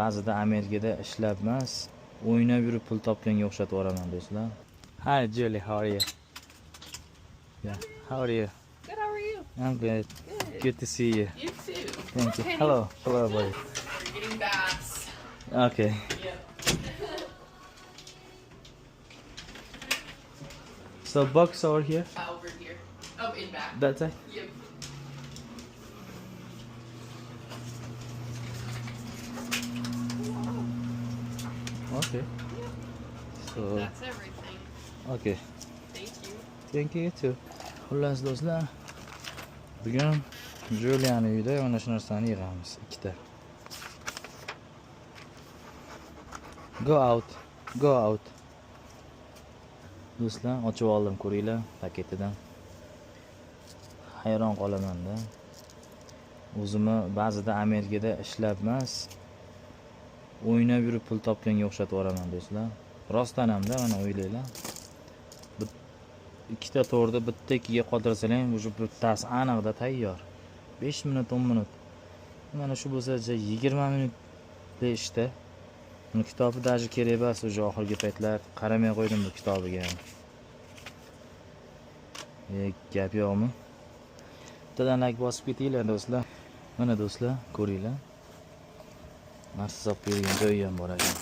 ba'zida Amerikada ishlab emas, o'ynab yurib pul topganga o'xshatib yuboraman do'stlar. Hi Julie, how are you? Yeah, how are you? Good, how are you? I'm good. Good. Good to see you. You too. Thank you. Penny. Hello, hello buddy. You're getting baths. Okay. Yep. So box over here. Over here. Oh, in back. That's it. Yep. Okay. So That's everything. okay. Thank you. Thank you too. Xullas do'stlar, bugun Juliani uyida mana shu narsani yig'amiz, ikkita. Go out. Go out. Do'stlar, ochib oldim, ko'ringlar paketidan. Hayron qolaman-da. O'zimni ba'zida Amerikada ishlab emas, o'ynab yurib pul topganga o'xshatib yuboraman do'stlar. Rostdan ham-da, mana o'ylanglar. Ikkita to'rda bitta ikkiga qoldirsalang, o'sha bittasi aniqda tayyor. 5 minut, 10 minut. Mana shu bo'lsa 20 minutda ishda. Buni kitobi даже kerak emas, o'sha oxirgi paytlar qaramay qo'ydim bu kitobiga ham. Gap yo'qmi? Bittadan like bosib ketinglar do'stlar. Mana do'stlar, ko'ringlar. Narsa solib bergan joyi ham bor ekan.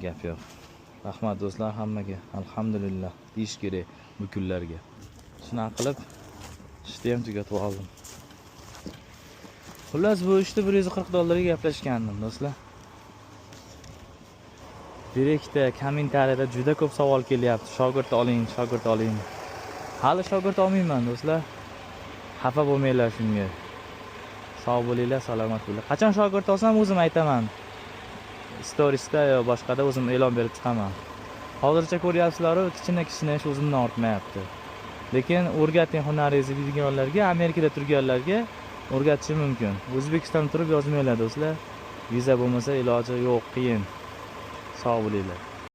Gap yo'q. Rahmat do'stlar hammaga. Alhamdulillah deyish kerak bu kunlarga. Shunaqa qilib ishni ham tugatib oldim. Xullas bu ishni $140 ga gaplashgandim do'stlar. Direktda kommentariyada juda ko'p savol kelyapti. Shogird oling, shogird oling. Hali shogird olmayman do'stlar. Xafa bo'lmanglar shunga. Sog' bo'linglar, salomat bo'linglar. Qachon shogird olsam o'zim aytaman. Storiesda yo boshqada o'zim e'lon berib chiqaman. Hozircha ko'ryapsizlar-ku, kichkina ish o'zimdan ortmayapti. Lekin o'rgating hunaringizni bilganlarga, Amerikada turganlarga o'rgatishim mumkin. O'zbekistonda turib yozmanglar do'stlar. Viza bo'lmasa iloji yo'q, qiyin. Sog' bo'linglar.